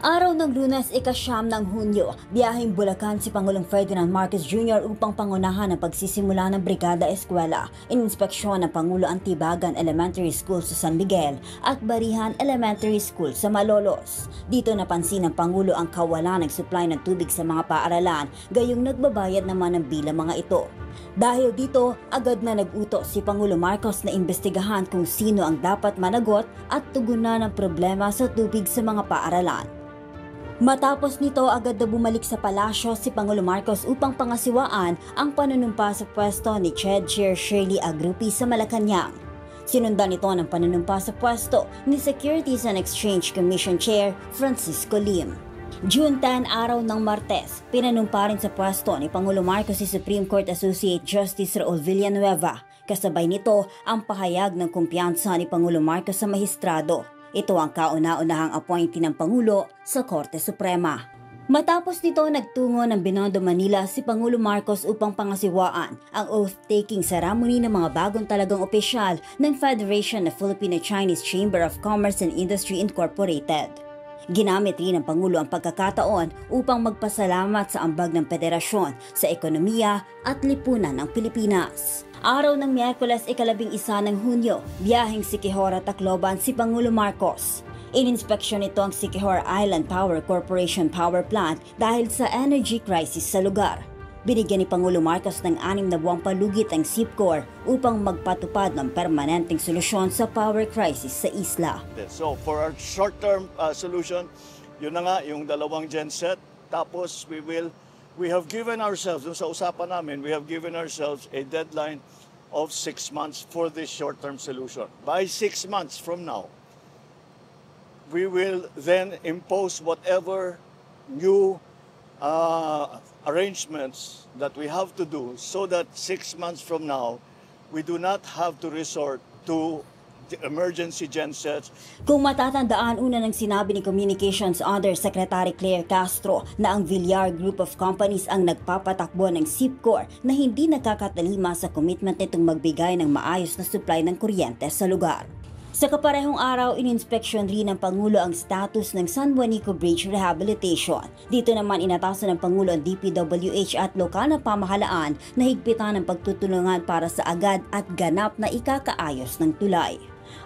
Araw ng Lunes, ika-9 ng Hunyo, biyaheng Bulacan si Pangulong Ferdinand Marcos Jr. upang pangunahan ang pagsisimula ng Brigada Eskwela. Ininspeksyon ng Pangulo ang Tibagan Elementary School sa San Miguel at Barihan Elementary School sa Malolos. Dito napansin ng Pangulo ang kawalan ng supply ng tubig sa mga paaralan, gayong nagbabayad naman ng bilang mga ito. Dahil dito, agad na nag-utos si Pangulo Marcos na imbestigahan kung sino ang dapat managot at tugunan ng problema sa tubig sa mga paaralan. Matapos nito, agad na bumalik sa palasyo si Pangulo Marcos upang pangasiwaan ang panunumpa sa pwesto ni CHED Chair Shirley Agrupi sa Malacanang. Sinundan ito ng panunumpa sa pwesto ni Securities and Exchange Commission Chair Francisco Lim. June 10, araw ng Martes, pinanumpa rin sa pwesto ni Pangulo Marcos si Supreme Court Associate Justice Raul Villanueva. Kasabay nito ang pahayag ng kumpiyansa ni Pangulo Marcos sa mahistrado. Ito ang kauna-unahang appointee ng Pangulo sa Korte Suprema. Matapos nito, nagtungo ng Binondo, Manila si Pangulo Marcos upang pangasiwaan ang oath-taking ceremony ng mga bagong talagang opisyal ng Federation of Filipino-Chinese Chamber of Commerce and Industry Incorporated. Ginamit rin ng Pangulo ang pagkakataon upang magpasalamat sa ambag ng federasyon sa ekonomiya at lipunan ng Pilipinas. Araw ng Miyerkules, ika-11 ng Hunyo, biyaheng Siquijor at Tacloban si Pangulo Marcos. Ininspeksyon nito ang Siquijor Island Power Corporation Power Plant dahil sa energy crisis sa lugar. Binigyan ni Pangulo Marcos ng 6 na buwang palugit ang SIPCOR upang magpatupad ng permanenteng solusyon sa power crisis sa isla. So for our short-term solution, yun na nga yung dalawang genset. Tapos we have given ourselves, dun sa usapan namin, we have given ourselves a deadline of 6 months for this short-term solution. By 6 months from now, we will then impose whatever new arrangements that we have to do so that 6 months from now, we do not have to resort to the emergency gensets. Kung matatandaan, una nang sinabi ni Communications Undersecretary Claire Castro na ang Villar Group of Companies ang nagpapatakbo ng SIPCOR na hindi nakakatalima sa commitment nitong magbigay ng maayos na supply ng kuryente sa lugar. Sa kaparehong araw, ininspeksyon rin ng Pangulo ang status ng San Juanico Bridge Rehabilitation. Dito naman inatasan ng Pangulo ang DPWH at lokal na pamahalaan na higpitan ng pagtutulungan para sa agad at ganap na ikakaayos ng tulay.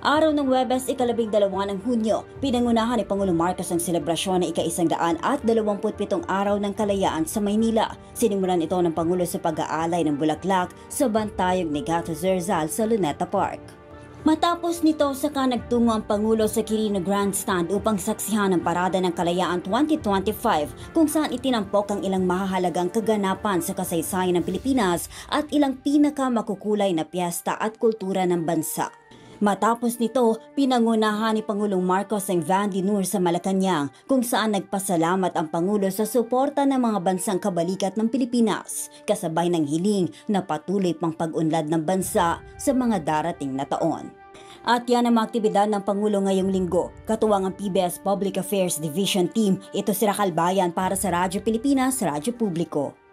Araw ng Huwebes, ika-12 ng Hunyo, pinangunahan ni Pangulo Marcos ang selebrasyon ng ika-127 araw ng kalayaan sa Maynila. Sinimulan ito ng Pangulo sa pag-aalay ng bulaklak sa bantayog ni Gato Zerzal sa Luneta Park. Matapos nito, saka nagtungo ang Pangulo sa Quirino Grandstand upang saksihan ang Parada ng Kalayaan 2025 kung saan itinampok ang ilang mahahalagang kaganapan sa kasaysayan ng Pilipinas at ilang pinakamakukulay na piyesta at kultura ng bansa. Matapos nito, pinangunahan ni Pangulong Marcos ang Vande Noor sa Malacanang kung saan nagpasalamat ang Pangulo sa suporta ng mga bansang kabalikat ng Pilipinas, kasabay ng hiling na patuloy pang pag-unlad ng bansa sa mga darating na taon. At yan ang mga aktibidad ng Pangulo ngayong linggo. Katuwang ang PBS Public Affairs Division Team, ito si Raquel Bayan para sa Radyo Pilipinas, Radyo Publiko.